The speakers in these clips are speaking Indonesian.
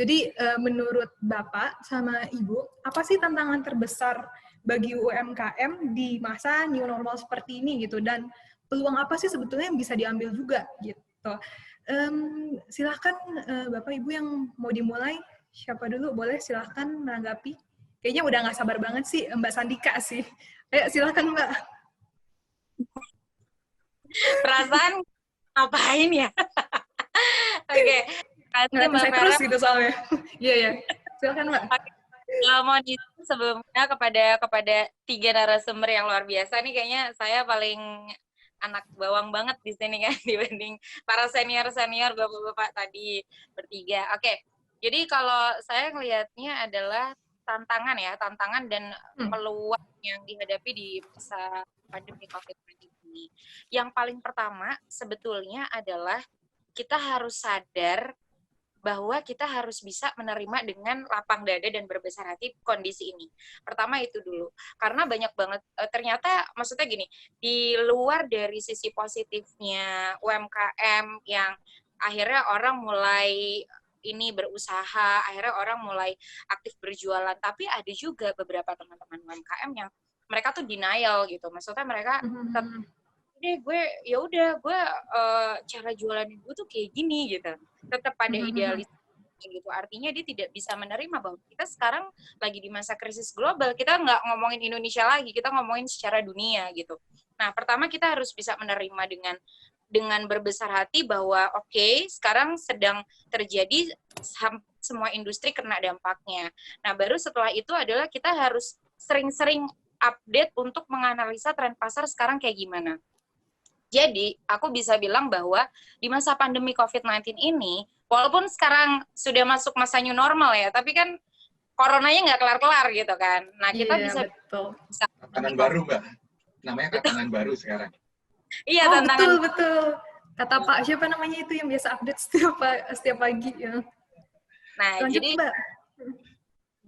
Jadi menurut Bapak sama Ibu, apa sih tantangan terbesar bagi UMKM di masa new normal seperti ini gitu? Dan peluang apa sih sebetulnya yang bisa diambil juga gitu? Silahkan Bapak Ibu yang mau dimulai, siapa dulu? Boleh silahkan menanggapi. Kayaknya udah nggak sabar banget sih Mbak Sandika sih. Ayo silahkan Mbak. Perasaan ngapain ya? Oke, nanti Ngeliatin Mbak saya Vera terus gitu soalnya. Iya, iya. Silakan Mbak. mohon izin sebelumnya kepada tiga narasumber yang luar biasa nih, kayaknya saya paling anak bawang banget di sini kan dibanding para senior-senior bapak-bapak tadi bertiga. Oke, jadi kalau saya ngelihatnya adalah tantangan dan peluang yang dihadapi di masa pandemi COVID-19 ini. Yang paling pertama sebetulnya adalah kita harus sadar bahwa kita harus bisa menerima dengan lapang dada dan berbesar hati kondisi ini. Pertama itu dulu. Karena banyak banget, ternyata maksudnya gini, di luar dari sisi positifnya UMKM yang akhirnya orang mulai ini berusaha, akhirnya orang mulai aktif berjualan, tapi ada juga beberapa teman-teman UMKM yang mereka tuh denial gitu. Maksudnya mereka gue cara jualan gue tuh kayak gini gitu, tetap pada idealis gitu. Artinya dia tidak bisa menerima bahwa kita sekarang lagi di masa krisis global. Kita nggak ngomongin Indonesia lagi, kita ngomongin secara dunia gitu. Nah, pertama kita harus bisa menerima dengan berbesar hati bahwa oke, sekarang sedang terjadi semua industri kena dampaknya. Nah, baru setelah itu adalah kita harus sering-sering update untuk menganalisa tren pasar sekarang kayak gimana. Jadi, aku bisa bilang bahwa di masa pandemi COVID-19 ini, walaupun sekarang sudah masuk masa new normal ya, tapi kan coronanya nggak kelar-kelar gitu kan. Nah, kita bisa tantangan baru, Mbak. Namanya tantangan baru sekarang. Iya, oh, tantangan. betul. Kata Pak, siapa namanya itu yang biasa update setiap pagi ya. Nah, lanjut, Mbak.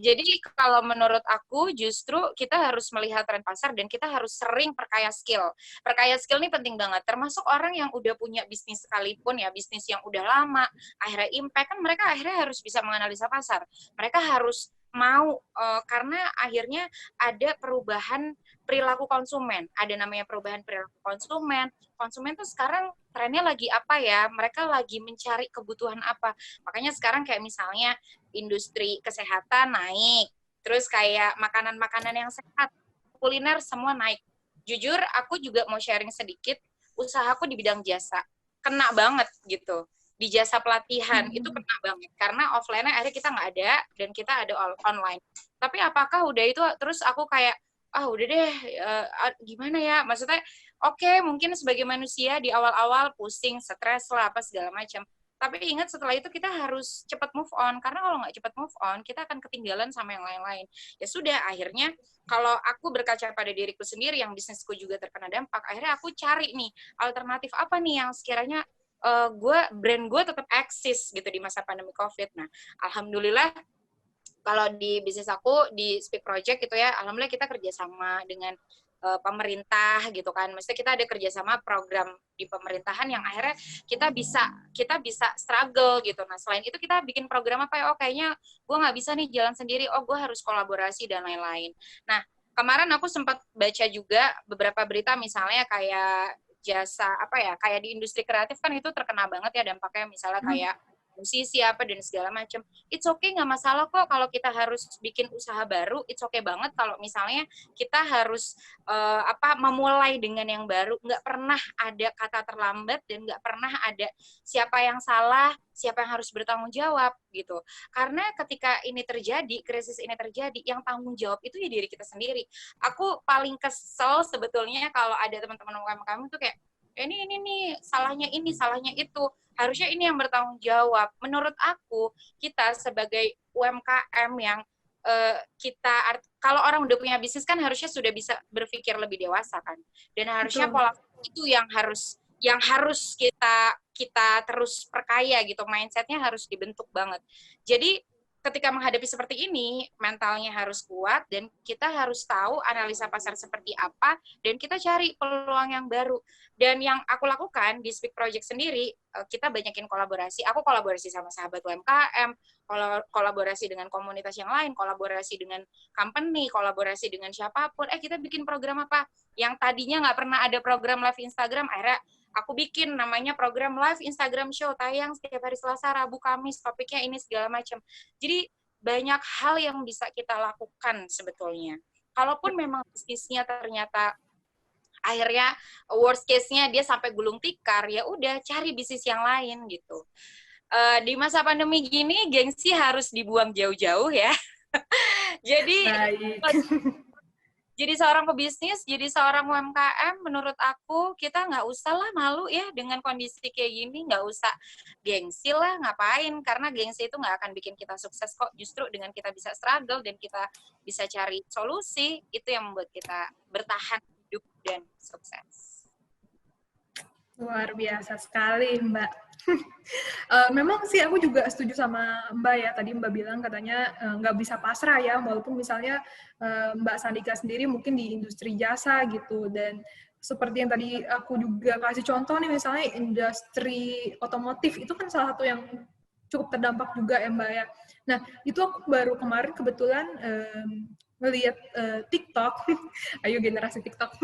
Jadi kalau menurut aku justru kita harus melihat tren pasar dan kita harus sering perkaya skill. Perkaya skill ini penting banget, termasuk orang yang udah punya bisnis sekalipun ya, bisnis yang udah lama, akhirnya impact, kan mereka akhirnya harus bisa menganalisa pasar. Mereka harus mau, karena akhirnya ada perubahan perilaku konsumen. Ada namanya perubahan perilaku konsumen. Konsumen tuh sekarang trennya lagi apa ya, mereka lagi mencari kebutuhan apa. Makanya sekarang kayak misalnya industri kesehatan naik, terus kayak makanan-makanan yang sehat, kuliner semua naik. Jujur, aku juga mau sharing sedikit, usahaku di bidang jasa, kena banget gitu. Di jasa pelatihan, itu kena banget. Karena offline-nya akhirnya kita nggak ada, dan kita ada online. Tapi apakah udah itu, terus aku kayak, udah deh, gimana ya, maksudnya, oke, mungkin sebagai manusia di awal-awal pusing, stres lah, apa segala macam. Tapi ingat setelah itu kita harus cepat move on, karena kalau nggak cepat move on, kita akan ketinggalan sama yang lain-lain. Ya sudah, akhirnya kalau aku berkaca pada diriku sendiri yang bisnisku juga terkena dampak, akhirnya aku cari nih alternatif apa nih yang sekiranya brand gue tetap eksis gitu di masa pandemi COVID. Nah, alhamdulillah kalau di bisnis aku di Speak Project gitu ya, alhamdulillah kita kerjasama dengan pemerintah gitu kan. Maksudnya kita ada kerjasama program di pemerintahan yang akhirnya kita bisa struggle gitu. Nah, selain itu kita bikin program apa ya, kayaknya gue nggak bisa nih jalan sendiri, gue harus kolaborasi dan lain-lain. Nah, kemarin aku sempat baca juga beberapa berita misalnya kayak jasa apa ya, kayak di industri kreatif kan itu terkena banget ya dampaknya, misalnya kayak musisi apa dan segala macam. It's okay, nggak masalah kok kalau kita harus bikin usaha baru. It's okay banget kalau misalnya kita harus memulai dengan yang baru. Nggak pernah ada kata terlambat dan nggak pernah ada siapa yang salah, siapa yang harus bertanggung jawab gitu. Karena ketika ini terjadi, krisis ini terjadi, yang tanggung jawab itu ya diri kita sendiri. Aku paling kesel sebetulnya kalau ada teman-teman UMKM itu kayak ini nih salahnya itu, harusnya ini yang bertanggung jawab. Menurut aku, kita sebagai UMKM yang kalau orang udah punya bisnis kan harusnya sudah bisa berpikir lebih dewasa kan, dan harusnya pola itu yang harus kita terus perkaya gitu, mindsetnya harus dibentuk banget. Jadi ketika menghadapi seperti ini, mentalnya harus kuat dan kita harus tahu analisa pasar seperti apa dan kita cari peluang yang baru. Dan yang aku lakukan di Speak Project sendiri, kita banyakin kolaborasi. Aku kolaborasi sama sahabat UMKM, kolaborasi dengan komunitas yang lain, kolaborasi dengan company, kolaborasi dengan siapapun. Kita bikin program apa? Yang tadinya nggak pernah ada program live Instagram, akhirnya aku bikin namanya program live Instagram show, tayang setiap hari Selasa, Rabu, Kamis, topiknya ini segala macam. Jadi banyak hal yang bisa kita lakukan sebetulnya. Kalaupun memang bisnisnya ternyata akhirnya worst case-nya dia sampai gulung tikar, ya udah cari bisnis yang lain gitu. Di masa pandemi gini, gengsi harus dibuang jauh-jauh ya. Jadi seorang pebisnis, jadi seorang UMKM, menurut aku kita nggak usah lah malu ya dengan kondisi kayak gini, nggak usah gengsi lah, ngapain, karena gengsi itu nggak akan bikin kita sukses kok, justru dengan kita bisa struggle dan kita bisa cari solusi, itu yang membuat kita bertahan hidup dan sukses. Luar biasa sekali, Mbak. Memang sih aku juga setuju sama Mbak ya, tadi Mbak bilang katanya nggak bisa pasrah ya, walaupun misalnya Mbak Sandika sendiri mungkin di industri jasa gitu, dan seperti yang tadi aku juga kasih contoh nih, misalnya industri otomotif, itu kan salah satu yang cukup terdampak juga ya Mbak ya. Nah, itu aku baru kemarin kebetulan ngelihat TikTok, ayo generasi TikTok,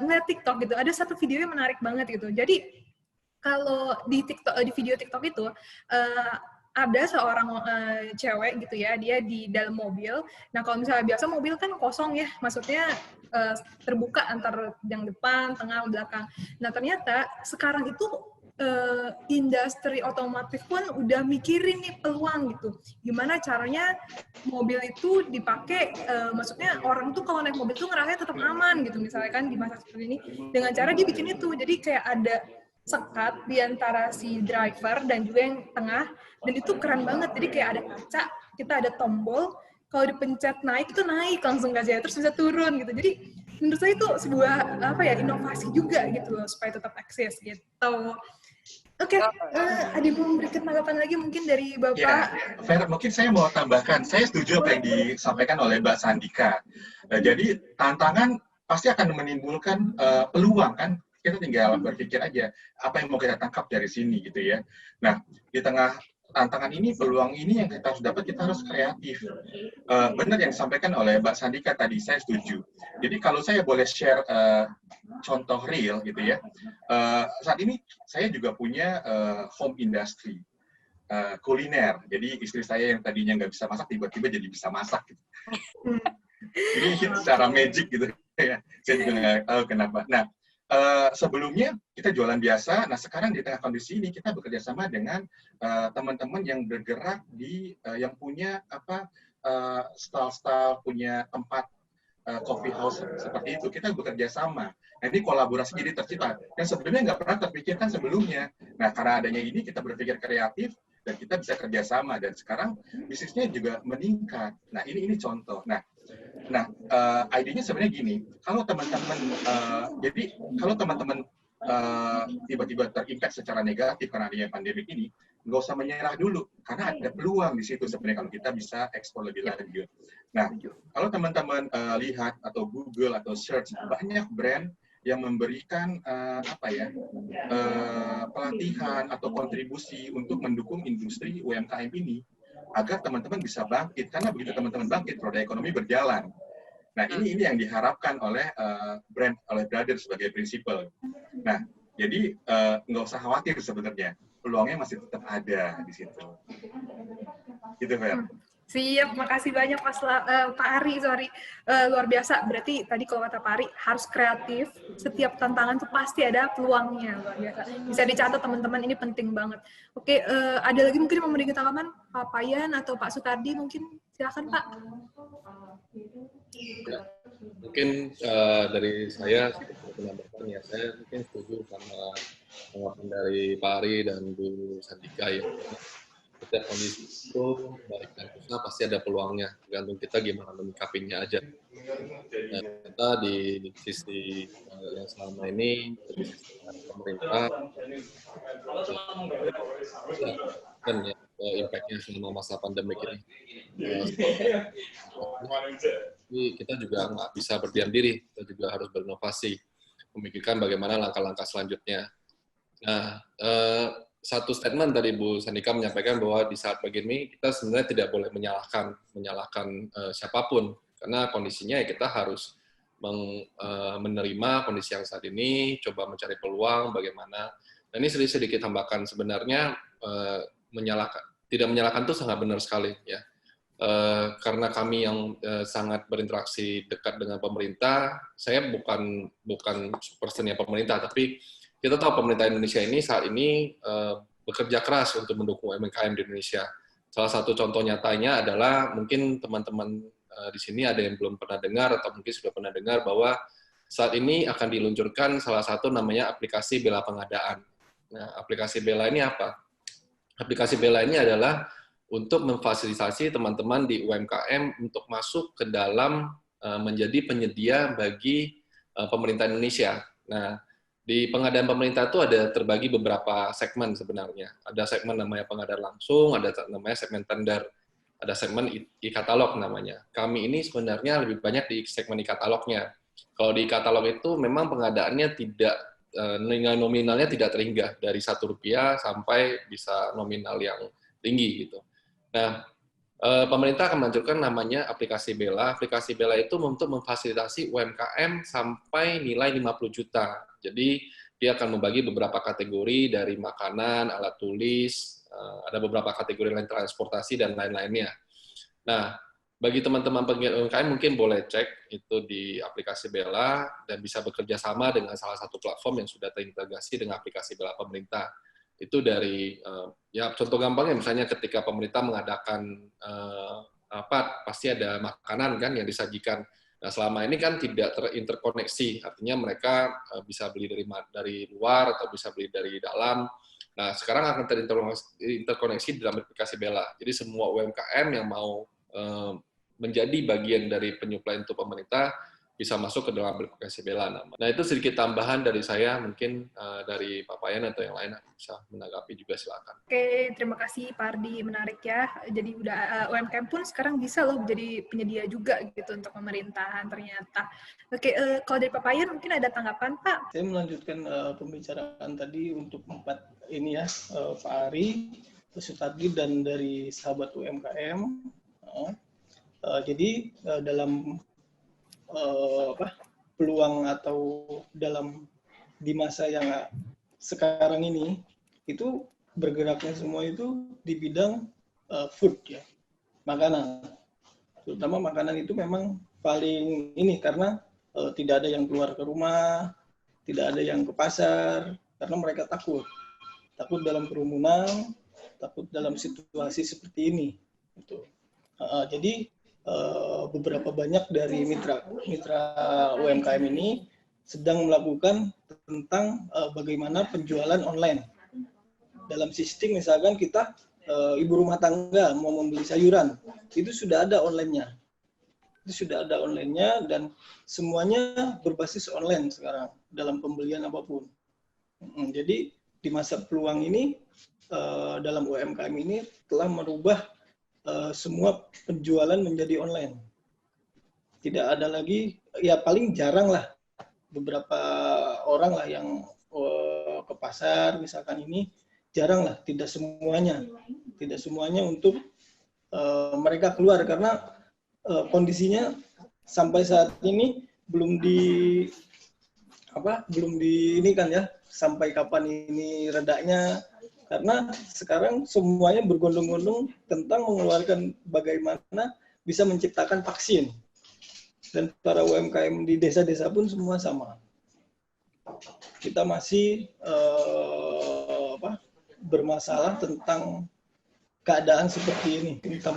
ngeliat TikTok gitu, ada satu video yang menarik banget gitu. Jadi kalau di TikTok, di video TikTok itu ada seorang cewek gitu ya, dia di dalam mobil. Nah kalau misalnya biasa mobil kan kosong ya, maksudnya terbuka antar yang depan, tengah, belakang. Nah ternyata sekarang itu industri otomotif pun udah mikirin nih peluang gitu. Gimana caranya mobil itu dipakai, maksudnya orang tuh kalau naik mobil tuh ngerasanya tetap aman gitu, misalnya kan di masa seperti ini. Dengan cara dia bikin itu, jadi kayak ada sekat di antara si driver dan juga yang tengah, dan itu keren banget. Jadi kayak ada kaca, kita ada tombol, kalau dipencet naik itu naik langsung aja, terus bisa turun gitu. Jadi menurut saya itu sebuah inovasi juga gitu loh, supaya tetap eksis gitu. Oke, ada yang mau memberikan tanggapan lagi mungkin dari Bapak? Ya, Fer, mungkin saya mau tambahkan. Saya setuju apa yang disampaikan oleh Mbak Sandika. Jadi tantangan pasti akan menimbulkan peluang kan. Kita tinggal berpikir aja apa yang mau kita tangkap dari sini gitu ya. Nah, di tengah tantangan ini, peluang ini yang kita harus dapat, kita harus kreatif. Benar yang disampaikan oleh Mbak Sandika tadi, saya setuju. Jadi kalau saya boleh share contoh real gitu ya, saat ini saya juga punya home industry, kuliner. Jadi istri saya yang tadinya nggak bisa masak, tiba-tiba jadi bisa masak. Gitu. Jadi secara magic gitu ya, saya juga nggak tahu kenapa. Nah, sebelumnya kita jualan biasa. Nah sekarang di tengah kondisi ini kita bekerja sama dengan teman-teman yang bergerak di yang punya stall-stall, punya tempat coffee house seperti itu. Kita bekerja sama. Nah ini kolaborasi jadi tercipta. Yang sebelumnya nggak pernah terpikirkan sebelumnya. Nah karena adanya ini kita berpikir kreatif dan kita bisa kerjasama, dan sekarang bisnisnya juga meningkat. Nah ini contoh. Nah, idenya sebenarnya gini, kalau teman-teman, kalau teman-teman tiba-tiba terimpact secara negatif karena adanya pandemi ini, nggak usah menyerah dulu, karena ada peluang di situ sebenarnya kalau kita bisa ekspor lebih lanjut. Nah, kalau teman-teman lihat atau Google atau search, banyak brand yang memberikan pelatihan atau kontribusi untuk mendukung industri UMKM ini, agar teman-teman bisa bangkit, karena begitu teman-teman bangkit, roda ekonomi berjalan. Nah, ini yang diharapkan oleh brand, oleh Brother sebagai prinsipal. Nah, jadi nggak usah khawatir sebenarnya, peluangnya masih tetap ada di situ. Gitu, Fer. Siap, makasih banyak Pak Ari, luar biasa. Berarti tadi kalau kata Pak Ari, harus kreatif, setiap tantangan tuh pasti ada peluangnya, luar biasa. Bisa dicatat teman-teman, ini penting banget. Oke, ada lagi mungkin yang memberikan tanggapan, Pak Payan atau Pak Sutardi mungkin, silakan Pak. Ya, mungkin dari saya penambahan ya, saya mungkin setuju sama tanggapan dari Pak Ari dan Bu Sandika ya. Setiap kondisi itu baik dan susah pasti ada peluangnya, tergantung kita gimana menyikapinya aja. Nah, kita di sisi yang selama ini dari sisi pemerintah kan ya impact-nya selama masa pandemi ini. Jadi kita juga nggak bisa berdiam diri, kita juga harus berinovasi, memikirkan bagaimana langkah-langkah selanjutnya. Nah, satu statement dari Bu Sandika menyampaikan bahwa di saat begini kita sebenarnya tidak boleh menyalahkan siapapun, karena kondisinya ya kita harus menerima kondisi yang saat ini, coba mencari peluang bagaimana. Dan ini sedikit tambahkan, sebenarnya tidak menyalahkan itu sangat benar sekali ya. Karena kami yang sangat berinteraksi dekat dengan pemerintah, saya bukan personnya pemerintah, tapi kita tahu pemerintah Indonesia ini saat ini bekerja keras untuk mendukung UMKM di Indonesia. Salah satu contoh nyatanya adalah mungkin teman-teman di sini ada yang belum pernah dengar atau mungkin sudah pernah dengar bahwa saat ini akan diluncurkan salah satu namanya aplikasi Bela Pengadaan. Nah, aplikasi Bela ini apa? Aplikasi Bela ini adalah untuk memfasilitasi teman-teman di UMKM untuk masuk ke dalam menjadi penyedia bagi pemerintah Indonesia. Nah, di pengadaan pemerintah itu ada terbagi beberapa segmen sebenarnya. Ada segmen namanya pengadaan langsung, ada namanya segmen tender, ada segmen e-katalog namanya. Kami ini sebenarnya lebih banyak di segmen e-katalognya. Kalau di e-katalog itu memang pengadaannya tidak, nilai nominalnya tidak terhingga, dari Rp1 sampai bisa nominal yang tinggi gitu. Nah, pemerintah akan meluncurkan namanya aplikasi Bela. Aplikasi Bela itu untuk memfasilitasi UMKM sampai nilai 50 juta. Jadi dia akan membagi beberapa kategori dari makanan, alat tulis, ada beberapa kategori lain transportasi dan lain-lainnya. Nah, bagi teman-teman penggiat UMKM mungkin boleh cek itu di aplikasi Bela dan bisa bekerja sama dengan salah satu platform yang sudah terintegrasi dengan aplikasi Bela pemerintah. Itu dari ya contoh gampangnya misalnya ketika pemerintah mengadakan pasti ada makanan kan yang disajikan. Nah, selama ini kan tidak terinterkoneksi, artinya mereka bisa beli dari luar atau bisa beli dari dalam. Nah, sekarang akan terinterkoneksi di dalam aplikasi Bela. Jadi semua UMKM yang mau menjadi bagian dari penyuplai untuk pemerintah bisa masuk ke dalam aplikasi Bela. Nah, itu sedikit tambahan dari saya, mungkin dari Pak Payan atau yang lain bisa menanggapi juga, silakan. Oke, terima kasih Pak Ardi, menarik ya. Jadi udah UMKM pun sekarang bisa loh jadi penyedia juga gitu untuk pemerintahan ternyata. Oke, kalau dari Pak Payan mungkin ada tanggapan Pak? Saya melanjutkan pembicaraan tadi untuk 4 ini ya, Pak Ari, Pak Sutardi, dan dari sahabat UMKM. Jadi dalam peluang atau di masa yang sekarang ini itu bergeraknya semua itu di bidang food ya, makanan, terutama makanan itu memang paling ini karena tidak ada yang keluar ke rumah, tidak ada yang ke pasar karena mereka takut dalam kerumunan, takut dalam situasi seperti ini gitu. Jadi beberapa banyak dari mitra UMKM ini sedang melakukan tentang bagaimana penjualan online. Dalam sistem misalkan kita ibu rumah tangga mau membeli sayuran, itu sudah ada online-nya. Dan semuanya berbasis online sekarang dalam pembelian apapun. Jadi di masa peluang ini dalam UMKM ini telah merubah semua penjualan menjadi online. Tidak ada lagi, ya paling jarang lah beberapa orang lah yang ke pasar misalkan ini, jarang lah, tidak semuanya untuk mereka keluar karena kondisinya sampai saat ini belum ini kan ya, sampai kapan ini redanya. Karena sekarang semuanya bergondong-gondong tentang mengeluarkan bagaimana bisa menciptakan vaksin. Dan para UMKM di desa-desa pun semua sama. Kita masih bermasalah tentang keadaan seperti ini.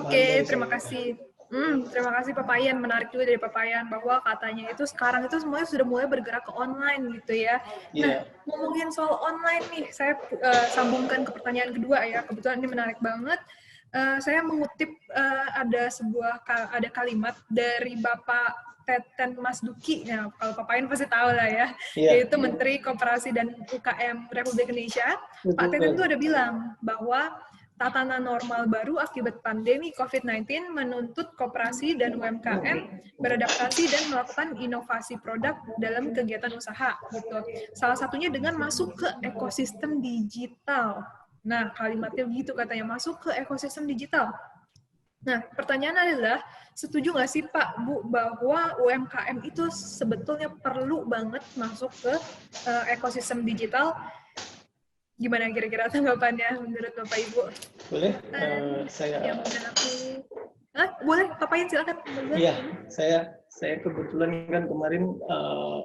Oke, terima kasih. Terima kasih Pak Payan, menarik juga dari Pak Payan bahwa katanya itu sekarang itu semuanya sudah mulai bergerak ke online gitu ya. Nah, ngomongin soal online nih, saya sambungkan ke pertanyaan kedua ya. Kebetulan ini menarik banget. Saya mengutip ada kalimat dari Bapak Teten Mas Duki. Nah, kalau Pak Payan pasti tahu lah ya. Yaitu Menteri Koperasi dan UKM Republik Indonesia. Pak Teten itu ada bilang bahwa tatanan normal baru akibat pandemi COVID-19 menuntut koperasi dan UMKM beradaptasi dan melakukan inovasi produk dalam kegiatan usaha gitu. Salah satunya dengan masuk ke ekosistem digital. Nah, kalimatnya begitu katanya, masuk ke ekosistem digital. Nah, pertanyaan adalah, setuju nggak sih Pak, Bu, bahwa UMKM itu sebetulnya perlu banget masuk ke ekosistem digital? Gimana kira-kira tanggapannya menurut Bapak Ibu? Boleh saya? Yang menanggapi? Boleh, Pak Yan silakan. Iya, saya kebetulan kan kemarin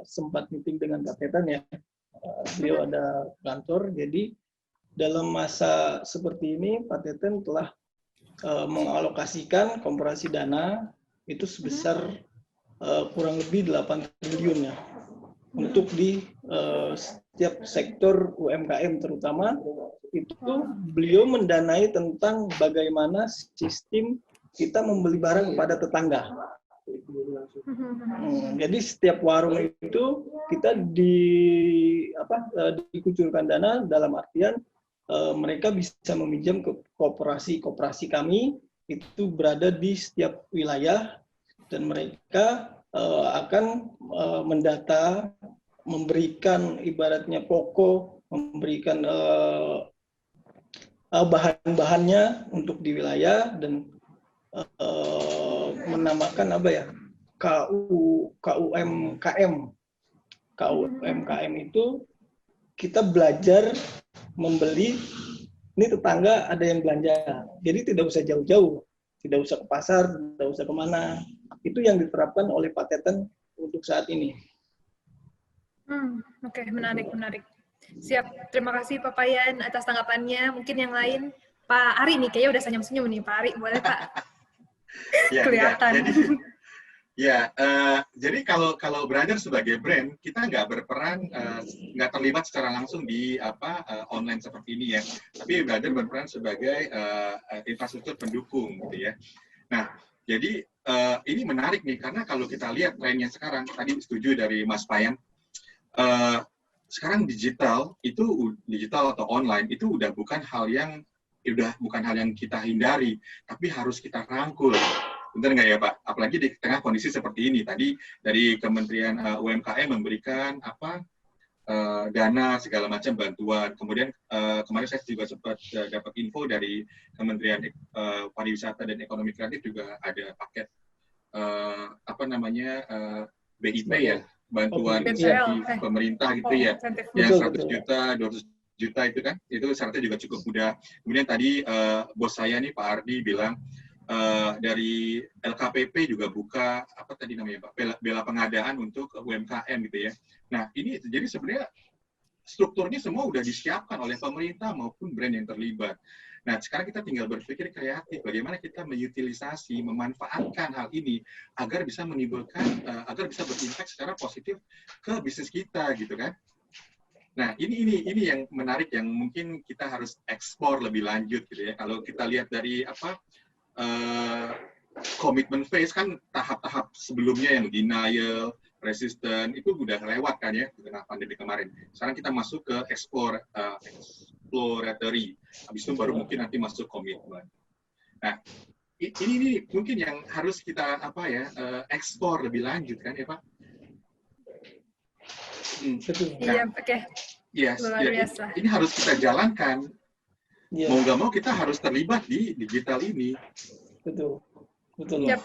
sempat meeting dengan Pak Tetan ya. Beliau ada kantor, jadi dalam masa seperti ini Pak Teten telah mengalokasikan komporasi dana itu sebesar kurang lebih 8 triliun ya untuk di setiap sektor UMKM terutama itu beliau mendanai tentang bagaimana sistem kita membeli barang kepada tetangga. Jadi setiap warung itu kita dikucurkan dana dalam artian mereka bisa meminjam ke koperasi kami itu berada di setiap wilayah dan mereka akan mendata, memberikan ibaratnya pokok, memberikan bahan-bahannya untuk di wilayah dan menamakan KUMKM itu kita belajar membeli, ini tetangga ada yang belanja, jadi tidak usah jauh-jauh, tidak usah ke pasar, tidak usah kemana. Itu yang diterapkan oleh Pak Teten untuk saat ini. Oke, menarik. Siap, terima kasih Pak Payan atas tanggapannya. Mungkin yang lain, Pak Ari nih, kayaknya udah senyum-senyum nih, Pak Ari, boleh Pak? Kelihatan. Jadi kalau Brother sebagai brand, kita nggak berperan, nggak terlibat secara langsung di online seperti ini ya. Tapi Brother berperan sebagai infrastruktur pendukung, gitu ya. Nah, jadi ini menarik nih karena kalau kita lihat trennya sekarang, tadi setuju dari Mas Payan, sekarang digital atau online itu udah bukan hal yang kita hindari, tapi harus kita rangkul. Benar nggak ya Pak? Apalagi di tengah kondisi seperti ini. Tadi dari Kementerian UMKM memberikan dana segala macam bantuan. Kemudian kemarin saya juga sempat dapat info dari Kementerian Pariwisata dan Ekonomi Kreatif juga ada paket BIP ya, bantuan insentif pemerintah gitu ya, yang 100 juta, 200 juta itu kan, itu syaratnya juga cukup mudah. Kemudian tadi bos saya nih Pak Ardi bilang dari LKPP juga buka bela pengadaan untuk UMKM gitu ya. Nah ini jadi sebenarnya strukturnya semua udah disiapkan oleh pemerintah maupun brand yang terlibat. Nah sekarang kita tinggal berpikir kreatif bagaimana kita meutilisasi, memanfaatkan hal ini agar bisa menimbulkan, agar bisa berimpact secara positif ke bisnis kita gitu kan. Nah, ini yang menarik yang mungkin kita harus ekspor lebih lanjut gitu ya. Kalau kita lihat dari commitment phase kan tahap-tahap sebelumnya yang denial, resistant itu udah lewat kan ya dengan pandemi kemarin. Sekarang kita masuk ke exploratory. Habis itu baru mungkin nanti masuk komitmen. Nah, ini mungkin yang harus kita ekspor lebih lanjut kan ya Pak? Iya, oke. Yes, ini harus kita jalankan. Mau nggak mau kita harus terlibat di digital ini. Betul. Yep.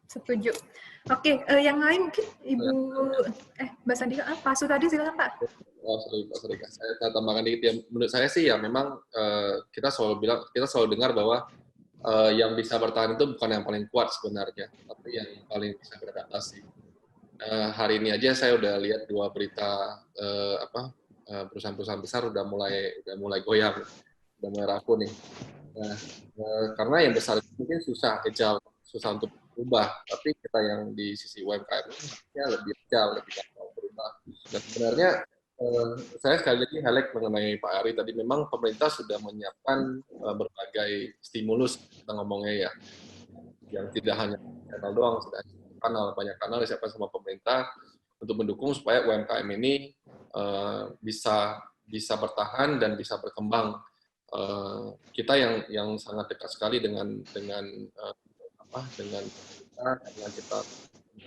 Setuju. Oke, yang lain mungkin Ibu Mbak Sandika, Pak Su tadi silakan Pak. Sorry, saya tambahkan dikit ya. Menurut saya sih ya memang kita selalu dengar bahwa yang bisa bertahan itu bukan yang paling kuat sebenarnya, tapi yang paling bisa beradaptasi. Hari ini aja saya udah lihat 2 berita perusahaan-perusahaan besar udah mulai goyang, udah mulai rapuh nih. Nah, karena yang besar itu mungkin susah untuk berubah, tapi kita yang di sisi UMKM ini lebih agile, lebih gampang berubah. Dan sebenarnya saya sekali lagi highlight mengenai Pak Ari tadi, memang pemerintah sudah menyiapkan berbagai stimulus, kita ngomongnya ya, yang tidak hanya channel doang, sudah banyak kanal disiapkan sama pemerintah untuk mendukung supaya UMKM ini bisa bertahan dan bisa berkembang kita yang sangat dekat sekali dengan kita, karena kita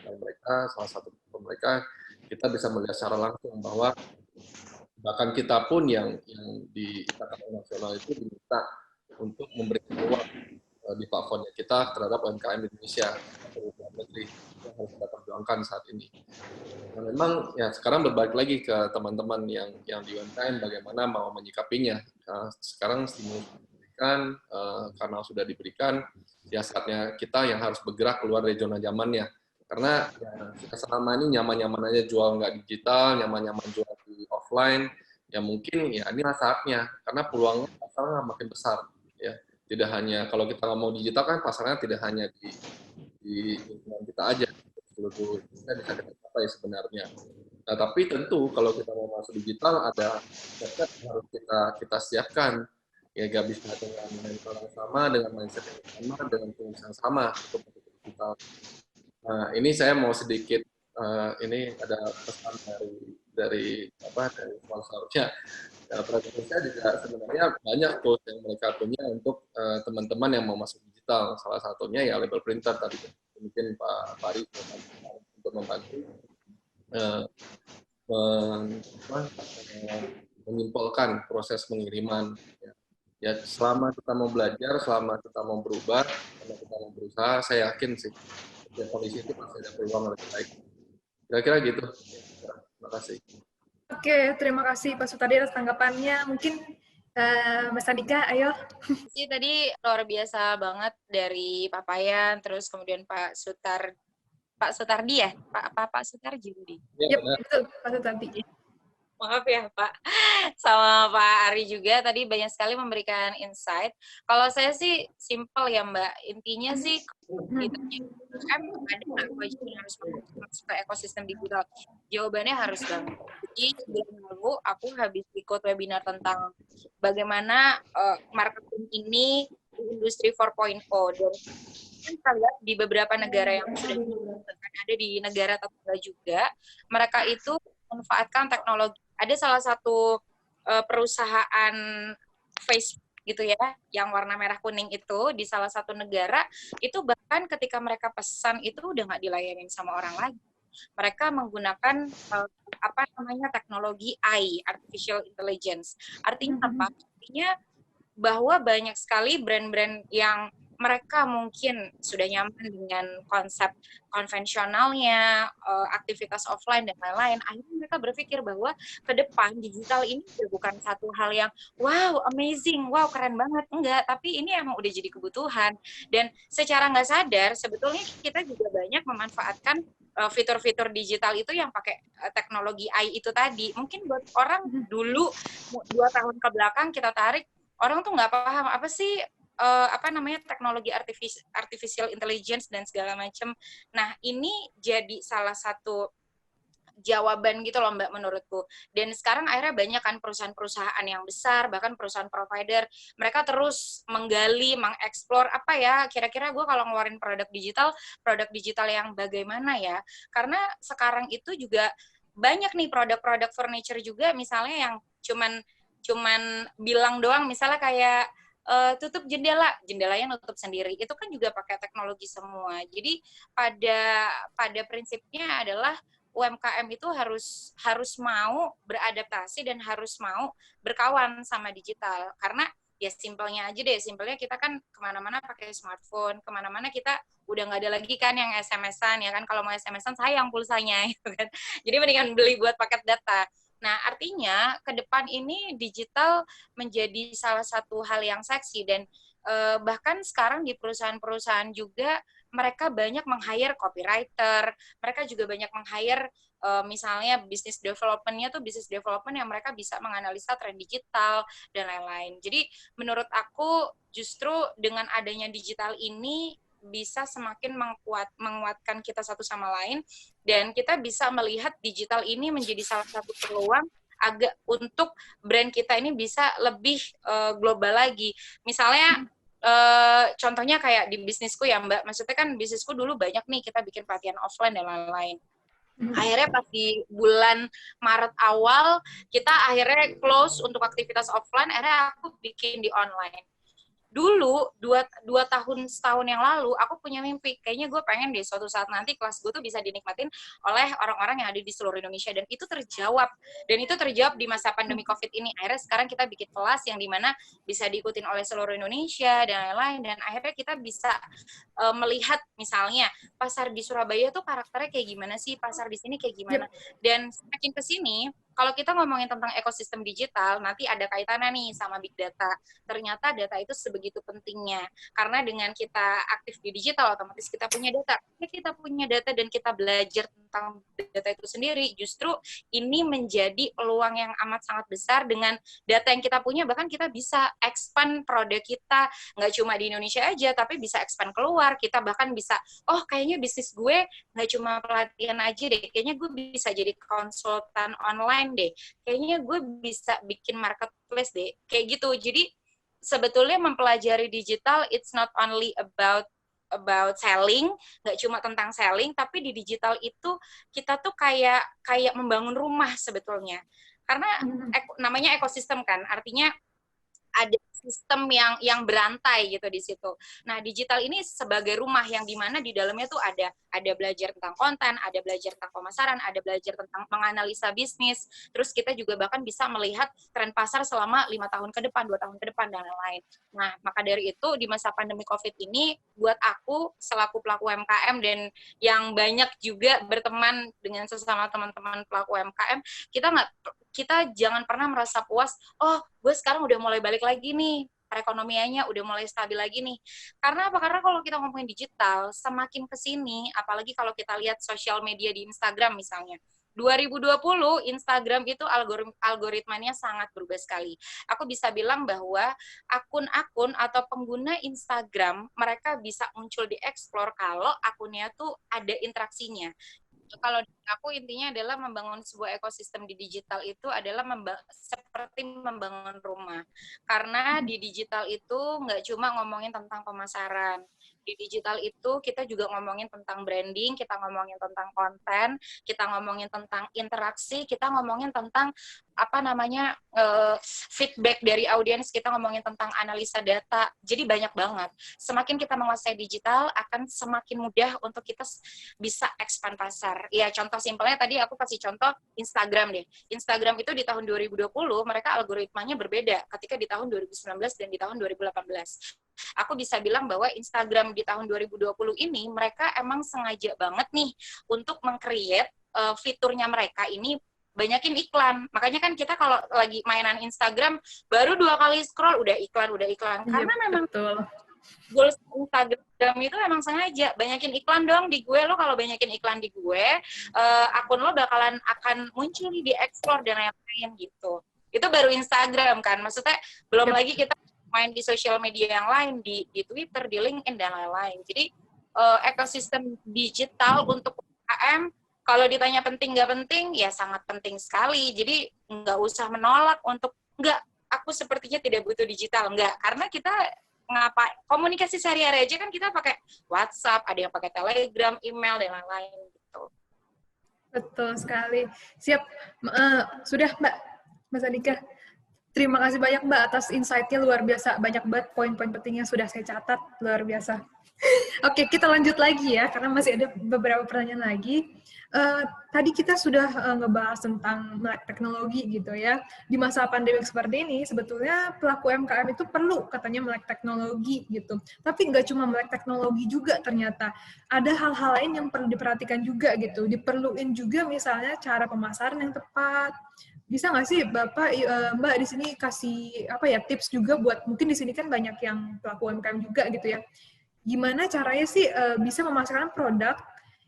mereka salah satu mereka, kita bisa melihat secara langsung bahwa bahkan kita pun yang di Ikatan Nasional itu diminta untuk memberikan ruang di platformnya kita terhadap UMKM Indonesia atau luar negeri yang harus kita perjuangkan saat ini. Nah, memang ya sekarang berbalik lagi ke teman-teman yang di UMKM bagaimana mau menyikapinya. Sekarang stimulus diberikan, karena sudah diberikan, ya saatnya kita yang harus bergerak keluar dari zona nyamannya. Karena ya, kita selama ini nyaman-nyaman aja jual nggak digital, nyaman-nyaman jual di offline, ya mungkin ya inilah saatnya. Karena peluangnya pasarnya makin besar. Ya. Tidak hanya, kalau kita ngomong digital kan pasarnya tidak hanya di lingkungan kita aja. Seluruh kita bisa kita capai sebenarnya. Nah, tapi tentu kalau kita mau masuk digital ada step yang harus kita siapkan. Ya nggak bisa dengan mental yang sama, dengan mindset yang sama, dengan tools yang sama untuk masuk digital. Nah, ini saya mau sedikit ini ada pesan dari sponsornya. Program saya juga sebenarnya banyak tools yang mereka punya untuk teman-teman yang mau masuk digital. Salah satunya ya label printer tadi mungkin Pak Pari untuk membantu menyimpulkan proses pengiriman. Ya selama kita mau belajar, selama kita mau berubah, selama kita mau berusaha, saya yakin sih ya, kondisi itu pasti ada peluang lebih baik. Kira-kira gitu. Terima kasih. Oke, terima kasih Pak Sutadi atas tanggapannya. Mungkin Mas Andika, ayo. Jadi tadi luar biasa banget dari Pak Payan, terus kemudian Pak Sutardi ya? Pak Sutarji tadi? Yep, betul, Pak Sutadi. Maaf ya Pak, sama Pak Ari juga tadi banyak sekali memberikan insight. Kalau saya sih simple ya Mbak, intinya sih itu ada apa yang harus masuk ke ekosistem digital. Jawabannya harus banget. Jadi bulan lalu aku habis ikut webinar tentang bagaimana marketing ini di industri 4.0 dan kita lihat di beberapa negara yang sudah ada di negara tetangga juga, mereka itu memanfaatkan teknologi. Ada salah satu perusahaan Facebook gitu ya, yang warna merah kuning itu di salah satu negara, itu bahkan ketika mereka pesan itu udah nggak dilayanin sama orang lagi. Mereka menggunakan teknologi AI, artificial intelligence. Artinya apa? Artinya bahwa banyak sekali brand-brand yang mereka mungkin sudah nyaman dengan konsep konvensionalnya, aktivitas offline dan lain-lain. Akhirnya mereka berpikir bahwa ke depan digital ini bukan satu hal yang wow, amazing, wow, keren banget. Enggak, tapi ini emang udah jadi kebutuhan. Dan secara nggak sadar, sebetulnya kita juga banyak memanfaatkan fitur-fitur digital itu yang pakai teknologi AI itu tadi. Mungkin buat orang dulu 2 tahun ke belakang kita tarik, orang tuh nggak paham apa sih teknologi artificial intelligence dan segala macam. Nah, ini jadi salah satu jawaban gitu loh Mbak menurutku. Dan sekarang akhirnya banyak kan perusahaan-perusahaan yang besar, bahkan perusahaan provider, mereka terus menggali, mengeksplor apa ya, kira-kira gue kalau ngeluarin produk digital yang bagaimana ya. Karena sekarang itu juga banyak nih produk-produk furniture juga misalnya yang cuman bilang doang, misalnya kayak tutup jendelanya nutup sendiri, itu kan juga pakai teknologi semua. Jadi pada prinsipnya adalah UMKM itu harus mau beradaptasi dan harus mau berkawan sama digital. Karena ya simpelnya aja deh, simpelnya kita kan kemana-mana pakai smartphone, kemana-mana kita udah nggak ada lagi kan yang SMS-an ya kan, kalau mau SMS-an sayang pulsanya gitu kan. Jadi mendingan beli buat paket data. Nah, artinya ke depan ini digital menjadi salah satu hal yang seksi dan bahkan sekarang di perusahaan-perusahaan juga mereka banyak meng-hire copywriter, mereka juga banyak meng-hire misalnya business development-nya tuh business development yang mereka bisa menganalisa tren digital dan lain-lain. Jadi menurut aku justru dengan adanya digital ini bisa semakin menguatkan kita satu sama lain dan kita bisa melihat digital ini menjadi salah satu peluang untuk brand kita ini bisa lebih global lagi. Misalnya contohnya kayak di bisnisku ya Mbak, maksudnya kan bisnisku dulu banyak nih kita bikin pelatihan offline dan lain-lain. Akhirnya pas di bulan Maret awal, kita akhirnya close untuk aktivitas offline, akhirnya aku bikin di online. Dulu, dua tahun setahun yang lalu, aku punya mimpi, kayaknya gue pengen deh suatu saat nanti kelas gue tuh bisa dinikmatin oleh orang-orang yang ada di seluruh Indonesia, dan itu terjawab di masa pandemi COVID ini. Akhirnya sekarang kita bikin kelas yang dimana bisa diikutin oleh seluruh Indonesia dan lain-lain, dan akhirnya kita bisa melihat misalnya pasar di Surabaya tuh karakternya kayak gimana sih, pasar di sini kayak gimana, dan semakin kesini kalau kita ngomongin tentang ekosistem digital, nanti ada kaitannya nih sama big data. Ternyata data itu sebegitu pentingnya. Karena dengan kita aktif di digital, otomatis kita punya data. Kita punya data dan kita belajar tentang data itu sendiri, justru ini menjadi peluang yang amat sangat besar. Dengan data yang kita punya, bahkan kita bisa expand produk kita, nggak cuma di Indonesia aja, tapi bisa expand keluar. Kita bahkan bisa, oh kayaknya bisnis gue nggak cuma pelatihan aja deh, kayaknya gue bisa jadi konsultan online deh, kayaknya gue bisa bikin marketplace deh, kayak gitu. Jadi sebetulnya mempelajari digital it's not only about selling, nggak cuma tentang selling, tapi di digital itu kita tuh kayak membangun rumah sebetulnya, karena namanya ekosistem kan, artinya ada sistem yang berantai gitu di situ. Nah, digital ini sebagai rumah yang dimana di dalamnya tuh ada belajar tentang konten, ada belajar tentang pemasaran, ada belajar tentang menganalisa bisnis, terus kita juga bahkan bisa melihat tren pasar selama 5 tahun ke depan, 2 tahun ke depan, dan lain-lain. Nah, maka dari itu di masa pandemi COVID ini, buat aku selaku pelaku UMKM dan yang banyak juga berteman dengan sesama teman-teman pelaku UMKM, kita jangan pernah merasa puas, oh gue sekarang udah mulai balik lagi nih, perekonomiannya udah mulai stabil lagi nih. Karena apa? Karena kalau kita ngomongin digital, semakin kesini, apalagi kalau kita lihat sosial media di Instagram misalnya, 2020 Instagram itu algoritmanya sangat berubah sekali. Aku bisa bilang bahwa akun-akun atau pengguna Instagram, mereka bisa muncul di explore kalau akunnya tuh ada interaksinya. Kalau aku intinya adalah membangun sebuah ekosistem di digital itu adalah seperti membangun rumah. Karena di digital itu nggak cuma ngomongin tentang pemasaran. Di digital itu kita juga ngomongin tentang branding, kita ngomongin tentang konten, kita ngomongin tentang interaksi, kita ngomongin tentang feedback dari audiens, kita ngomongin tentang analisa data. Jadi banyak banget. Semakin kita menguasai digital, akan semakin mudah untuk kita bisa expand pasar. Ya, contoh simpelnya tadi aku kasih contoh Instagram deh. Instagram itu di tahun 2020 mereka algoritmanya berbeda ketika di tahun 2019 dan di tahun 2018. Aku bisa bilang bahwa Instagram di tahun 2020 ini mereka emang sengaja banget nih untuk meng-create fiturnya mereka ini banyakin iklan. Makanya kan kita kalau lagi mainan Instagram baru 2 kali scroll udah iklan. Karena memang goals Instagram itu emang sengaja banyakin iklan dong di gue. Lo kalau banyakin iklan di gue, akun lo akan muncul di explore dan lain-lain gitu. Itu baru Instagram kan. Maksudnya belum lagi kita main di sosial media yang lain, di Twitter, di LinkedIn, dan lain-lain. Jadi, ekosistem digital untuk UMKM, kalau ditanya penting nggak penting, ya sangat penting sekali. Jadi, nggak usah menolak untuk, aku sepertinya tidak butuh digital. Nggak, karena kita komunikasi sehari-hari aja kan kita pakai WhatsApp, ada yang pakai Telegram, email, dan lain-lain. Gitu. Betul sekali. Siap. Sudah, Mbak. Mas Andika. Terima kasih banyak Mbak atas insight-nya, luar biasa. Banyak banget poin-poin penting yang sudah saya catat, luar biasa. Oke, kita lanjut lagi ya, karena masih ada beberapa pertanyaan lagi. Tadi kita sudah ngebahas tentang melek teknologi gitu ya. Di masa pandemi seperti ini, sebetulnya pelaku UMKM itu perlu katanya melek teknologi gitu. Tapi nggak cuma melek teknologi juga ternyata. Ada hal-hal lain yang perlu diperhatikan juga gitu. Diperluin juga misalnya cara pemasaran yang tepat. Bisa nggak sih Mbak di sini kasih tips juga buat, mungkin di sini kan banyak yang pelaku UMKM juga gitu ya. Gimana caranya sih bisa memasarkan produk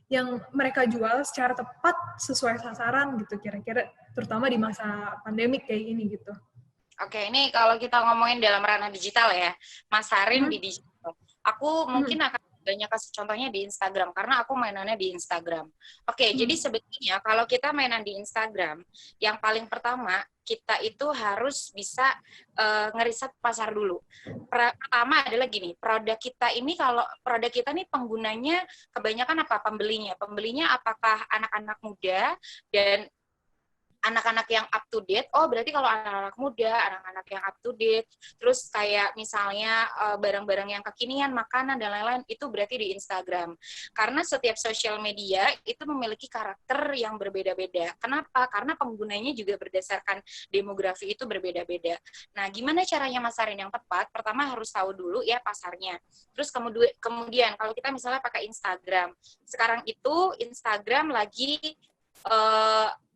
yang mereka jual secara tepat sesuai sasaran gitu kira-kira, terutama di masa pandemik kayak ini gitu. Oke, ini kalau kita ngomongin dalam ranah digital ya, masarin di digital. Aku mungkin akan banyak kasih contohnya di Instagram, karena aku mainannya di Instagram. Oke, jadi sebetulnya kalau kita mainan di Instagram, yang paling pertama, kita itu harus bisa ngeriset pasar dulu. Pertama adalah gini, produk kita nih penggunanya kebanyakan apa? Pembelinya. Pembelinya apakah anak-anak muda dan anak-anak yang up to date. Oh, berarti kalau anak-anak muda, anak-anak yang up to date, terus kayak misalnya barang-barang yang kekinian, makanan dan lain-lain, itu berarti di Instagram. Karena setiap sosial media itu memiliki karakter yang berbeda-beda. Kenapa? Karena penggunanya juga berdasarkan demografi itu berbeda-beda. Nah, gimana caranya masarin yang tepat? Pertama harus tahu dulu ya pasarnya. Terus kemudian kalau kita misalnya pakai Instagram, sekarang itu Instagram lagi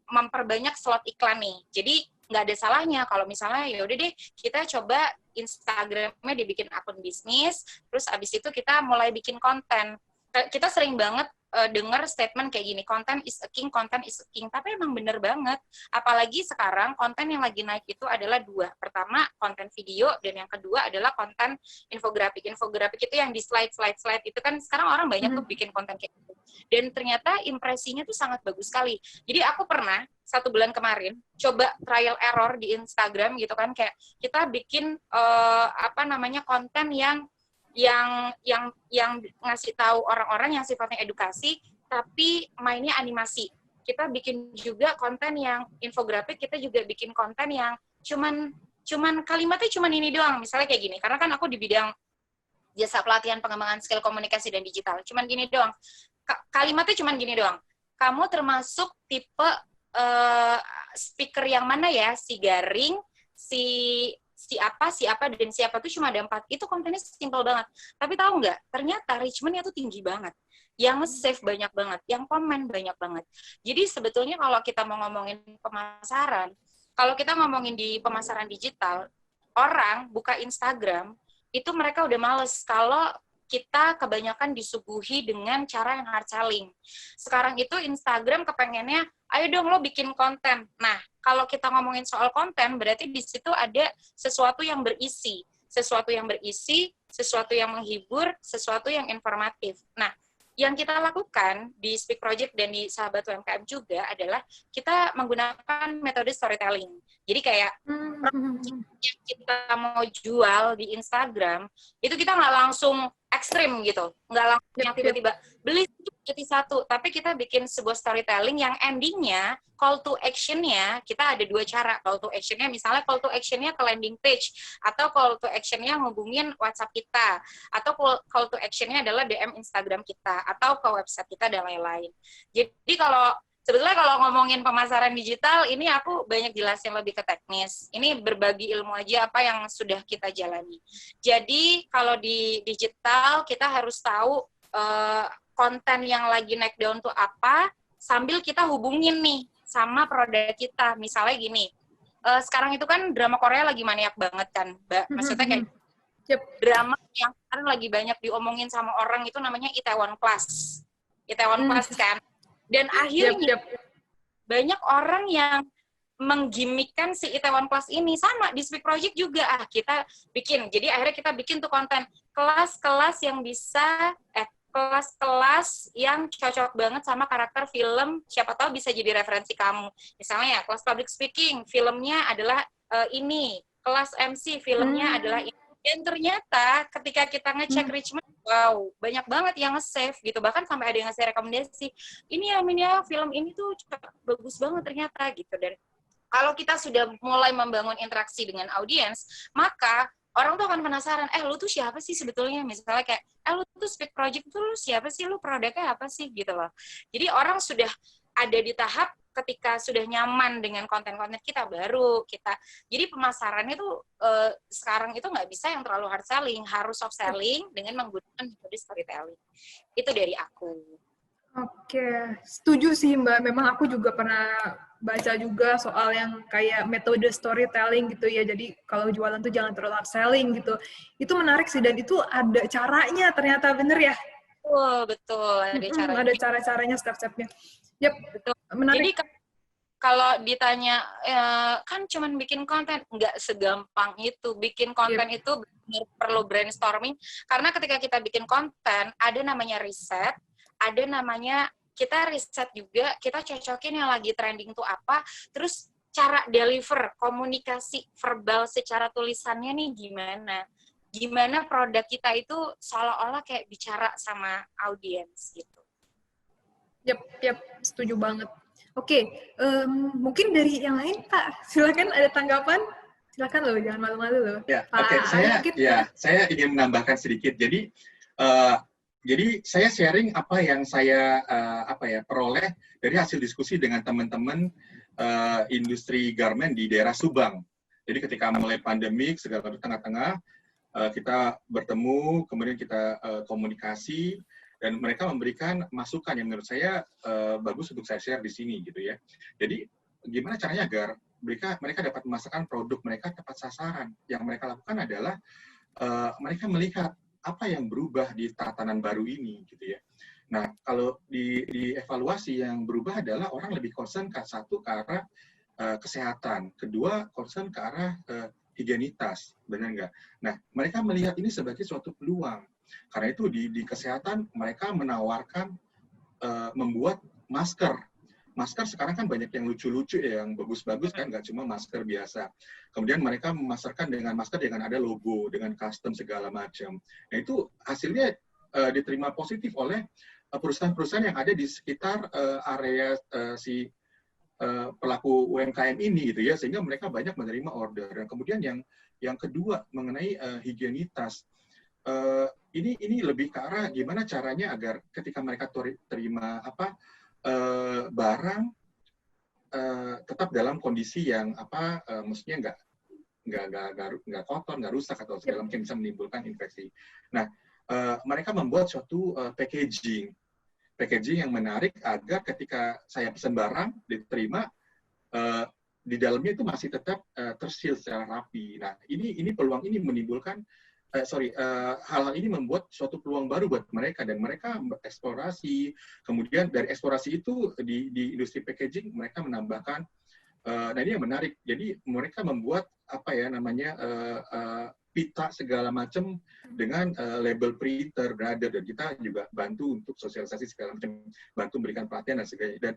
memperbanyak slot iklan nih. Jadi nggak ada salahnya kalau misalnya ya udah deh kita coba Instagramnya dibikin akun bisnis, terus abis itu kita mulai bikin konten. Kita sering banget dengar statement kayak gini, content is a king, content is a king. Tapi emang bener banget. Apalagi sekarang konten yang lagi naik itu adalah dua. Pertama, konten video, dan yang kedua adalah konten infografik. Infografik itu yang di slide itu kan sekarang orang banyak tuh bikin konten kayak gitu. Dan ternyata impresinya tuh sangat bagus sekali. Jadi aku pernah 1 bulan kemarin coba trial error di Instagram gitu kan, kayak kita bikin konten yang ngasih tahu orang-orang yang sifatnya edukasi tapi mainnya animasi. Kita bikin juga konten yang infografik, kita juga bikin konten yang cuman kalimatnya cuman ini doang, misalnya kayak gini. Karena kan aku di bidang jasa pelatihan pengembangan skill komunikasi dan digital. Cuman gini doang. Kalimatnya cuman gini doang. Kamu termasuk tipe speaker yang mana ya? Si garing, si apa, dan siapa tuh cuma ada 4. Itu kontennya simple banget. Tapi tahu nggak? Ternyata reachment-nya tuh tinggi banget. Yang save banyak banget, yang komen banyak banget. Jadi sebetulnya kalau kita mau ngomongin pemasaran, kalau kita ngomongin di pemasaran digital, orang buka Instagram, itu mereka udah males kalau kita kebanyakan disuguhi dengan cara yang hard selling. Sekarang itu Instagram kepengennya, ayo dong lo bikin konten. Nah, kalau kita ngomongin soal konten, berarti di situ ada sesuatu yang berisi. Sesuatu yang berisi, sesuatu yang menghibur, sesuatu yang informatif. Nah, yang kita lakukan di Speak Project dan di Sahabat UMKM juga adalah kita menggunakan metode storytelling. Jadi kayak yang kita mau jual di Instagram, itu kita nggak langsung ekstrim gitu, nggak langsung yang tiba-tiba beli jadi 1, tapi kita bikin sebuah storytelling yang endingnya call to action-nya kita ada 2 cara. Call to action-nya misalnya call to action-nya ke landing page, atau call to action-nya ngubungin WhatsApp kita, atau call to action-nya adalah DM Instagram kita, atau ke website kita dan lain-lain. Jadi sebetulnya kalau ngomongin pemasaran digital, ini aku banyak jelasin lebih ke teknis. Ini berbagi ilmu aja apa yang sudah kita jalani. Jadi kalau di digital, kita harus tahu konten yang lagi naik daun tuh apa, sambil kita hubungin nih sama produk kita. Misalnya gini, sekarang itu kan drama Korea lagi maniak banget kan, Mbak. Maksudnya kayak drama yang sekarang lagi banyak diomongin sama orang itu namanya Itaewon Class. Itaewon Class kan. Dan akhirnya banyak orang yang menggimikkan si Itaewon Class ini. Sama di Speak Project juga, kita bikin. Jadi akhirnya kita bikin tuh konten kelas-kelas yang bisa, kelas-kelas yang cocok banget sama karakter film, siapa tahu bisa jadi referensi kamu. Misalnya ya, kelas public speaking, filmnya adalah ini. Kelas MC, filmnya adalah ini. Dan ternyata ketika kita ngecek Richmond, wow, banyak banget yang nge-save gitu. Bahkan sampai ada yang ngasih rekomendasi, ini ya, film ini tuh bagus banget ternyata gitu. Dan kalau kita sudah mulai membangun interaksi dengan audiens, maka orang tuh akan penasaran, lu tuh siapa sih sebetulnya? Misalnya kayak, lu tuh Speak Project tuh lu siapa sih? Lu produknya apa sih? Gitu loh. Jadi orang sudah ada di tahap ketika sudah nyaman dengan konten-konten kita, baru kita. Jadi pemasarannya tuh sekarang itu nggak bisa yang terlalu hard selling, harus soft selling dengan menggunakan metode storytelling. Itu dari aku. Oke, setuju sih Mbak. Memang aku juga pernah baca juga soal yang kayak metode storytelling gitu ya. Jadi kalau jualan tuh jangan terlalu hard selling gitu. Itu menarik sih, dan itu ada caranya ternyata, bener ya? Betul. Ada caranya. Ada cara-caranya, step-stepnya. Yep, betul. Menarik. Jadi kalau ditanya kan cuman bikin konten, nggak segampang itu. Bikin konten itu benar perlu brainstorming, karena ketika kita bikin konten ada namanya riset, ada namanya kita riset juga, kita cocokin yang lagi trending tuh apa, terus cara deliver komunikasi verbal secara tulisannya nih gimana produk kita itu seolah-olah kayak bicara sama audiens gitu. Yap, setuju banget. Oke, mungkin dari yang lain, Pak. Silakan, ada tanggapan? Silakan loh, jangan malu-malu loh. Ya, Pak oke. mungkin, Saya ingin menambahkan sedikit. Jadi saya sharing apa yang saya peroleh dari hasil diskusi dengan teman-teman industri garment di daerah Subang. Jadi ketika mulai pandemik, segala di tengah-tengah, kita bertemu, kemudian kita komunikasi, dan mereka memberikan masukan yang menurut saya bagus untuk saya share di sini gitu ya. Jadi gimana caranya agar mereka dapat memasarkan produk mereka tepat sasaran. Yang mereka lakukan adalah mereka melihat apa yang berubah di tatanan baru ini gitu ya. Nah, kalau di evaluasi yang berubah adalah orang lebih concern ke arah kesehatan, kedua concern ke arah higienitas, benar nggak? Nah, mereka melihat ini sebagai suatu peluang. Karena itu di kesehatan mereka menawarkan membuat masker. Masker sekarang kan banyak yang lucu-lucu ya, yang bagus-bagus kan, nggak cuma masker biasa. Kemudian mereka memasarkan dengan masker dengan ada logo, dengan custom segala macam. Nah itu hasilnya diterima positif oleh perusahaan-perusahaan yang ada di sekitar area pelaku UMKM ini gitu ya, sehingga mereka banyak menerima order. Dan kemudian yang kedua mengenai higienitas. Ini lebih ke arah gimana caranya agar ketika mereka terima barang tetap dalam kondisi yang maksudnya nggak kotor, nggak rusak atau segala macam bisa menimbulkan infeksi. Nah, mereka membuat suatu packaging yang menarik agar ketika saya pesan barang diterima di dalamnya itu masih tetap terseal secara rapi. Nah, ini peluang ini menimbulkan hal-hal ini membuat suatu peluang baru buat mereka, dan mereka bereksplorasi. Kemudian dari eksplorasi itu di industri packaging mereka menambahkan, nah ini yang menarik. Jadi mereka membuat pita segala macam dengan label printer berada, dan kita juga bantu untuk sosialisasi segala macam, bantu memberikan pelatihan dan sebagainya. Dan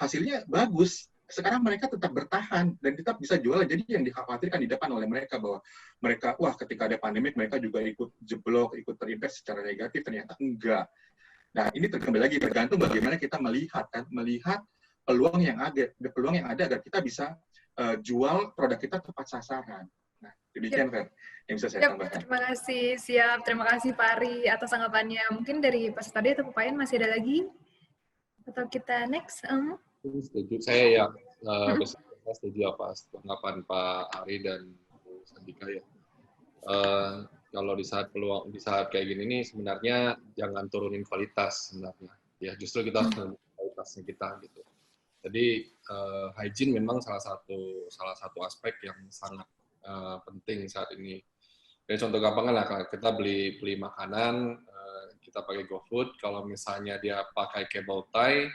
hasilnya bagus. Sekarang mereka tetap bertahan dan tetap bisa jualan. Jadi yang dikhawatirkan di depan oleh mereka bahwa mereka, ketika ada pandemi mereka juga ikut jeblok, ikut terinfeksi secara negatif, ternyata enggak. Nah, ini kembali lagi tergantung bagaimana kita melihat peluang yang ada agar kita bisa jual produk kita tepat sasaran. Nah, demikian Fer yang bisa saya tambahkan. Terima kasih, siap. Terima kasih Pak Ari atas tanggapannya. Mungkin dari Pak Sutardi atau Pak Payan masih ada lagi? Atau kita next? Setuju. Saya setuju apa tanggapan Pak Ari dan Bu Sandika ya. Kalau di saat kayak gini nih sebenarnya jangan turunin kualitas sebenarnya. Ya justru kita harus menurunkan kualitasnya kita gitu. Jadi hygiene memang salah satu aspek yang sangat penting saat ini. Jadi contoh gampangnya lah, kita beli makanan, kita pakai GoFood. Kalau misalnya dia pakai cable tie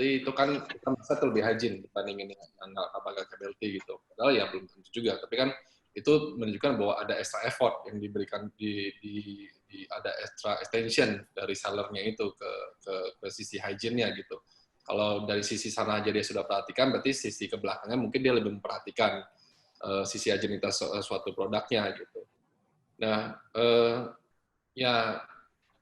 itu kan kita merasa lebih hygiene dibandingin yang nggak pakai cable tie gitu. Padahal ya belum tentu juga. Tapi kan itu menunjukkan bahwa ada extra effort yang diberikan ada extra extension dari sellernya itu ke sisi hygiene-nya gitu. Kalau dari sisi sana aja dia sudah perhatikan, berarti sisi ke belakangnya mungkin dia lebih memperhatikan sisi hygienitas suatu produknya gitu. Nah, ya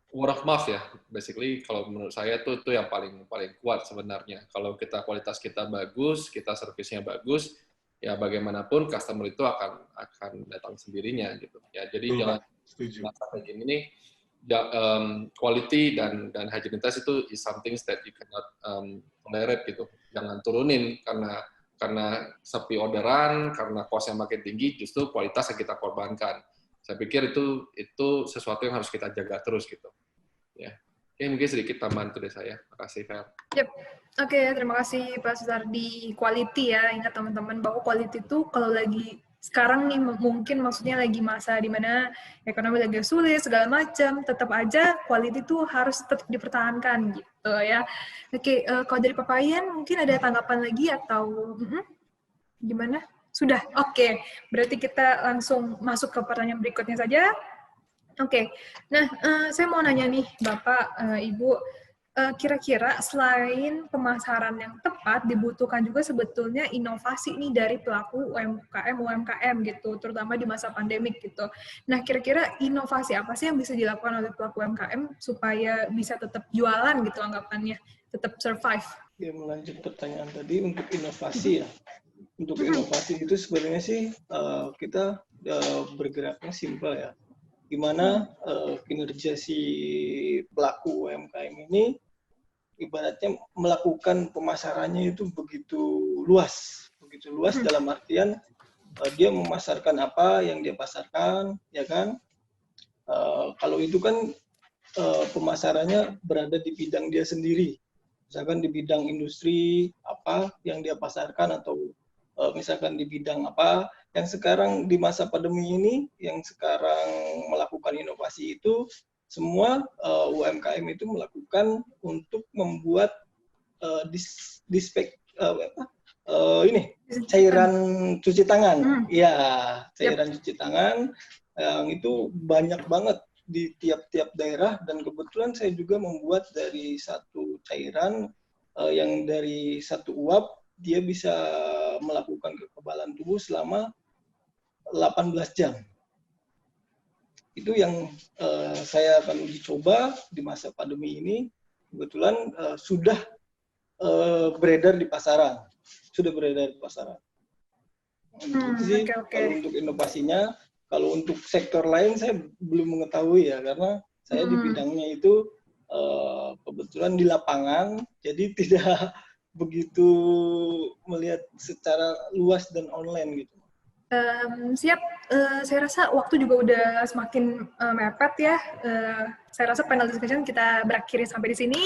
word of mouth ya, basically kalau menurut saya itu yang paling kuat sebenarnya. Kalau kualitas kita bagus, kita servisnya bagus, ya bagaimanapun customer itu akan datang sendirinya gitu. Ya jadi jangan sampai gini nih. Quality dan hygienitas itu is something that you cannot tolerate gitu. Jangan turunin karena sepi orderan, karena cost yang makin tinggi, justru kualitas yang kita korbankan. Saya pikir itu sesuatu yang harus kita jaga terus gitu. Ya. Oke, mungkin sedikit tambahan itu dari saya. Terima kasih, Fer. Yep. Oke, terima kasih Pak Sutardi. Quality ya, ingat teman-teman bahwa quality itu kalau lagi sekarang nih mungkin maksudnya lagi masa di mana ekonomi lagi sulit segala macam, tetap aja quality tuh harus tetap dipertahankan gitu ya. Oke, kalau dari Papayan mungkin ada tanggapan lagi atau gimana? Sudah, oke. Berarti kita langsung masuk ke pertanyaan berikutnya saja. Oke, nah saya mau nanya nih Bapak, Ibu, kira-kira selain pemasaran yang tepat, dibutuhkan juga sebetulnya inovasi nih dari pelaku UMKM gitu, terutama di masa pandemik gitu. Nah, kira-kira inovasi apa sih yang bisa dilakukan oleh pelaku UMKM supaya bisa tetap jualan gitu anggapannya, tetap survive? Ya, melanjut pertanyaan tadi, untuk inovasi ya. Untuk inovasi itu sebenarnya sih kita bergeraknya simpel ya. Gimana kinerja si pelaku UMKM ini ibaratnya melakukan pemasarannya itu begitu luas dalam artian dia memasarkan apa yang dia pasarkan, ya kan? Kalau itu kan pemasarannya berada di bidang dia sendiri, misalkan di bidang industri apa yang dia pasarkan, atau misalkan di bidang apa. Yang sekarang di masa pandemi ini, yang sekarang melakukan inovasi itu semua UMKM itu melakukan untuk membuat cairan cuci tangan. Ya, cairan cuci tangan yang itu banyak banget di tiap-tiap daerah, dan kebetulan saya juga membuat dari satu cairan yang dari satu uap dia bisa melakukan kekebalan tubuh selama 18 jam. Itu yang saya akan uji coba di masa pandemi ini. Kebetulan sudah beredar di pasaran. Itu sih kalau untuk inovasinya. Kalau untuk sektor lain saya belum mengetahui ya, karena saya di bidangnya itu kebetulan di lapangan, jadi tidak begitu melihat secara luas dan online gitu. Siap, saya rasa waktu juga udah semakin mepet ya. Saya rasa panel discussion kita berakhir sampai di sini.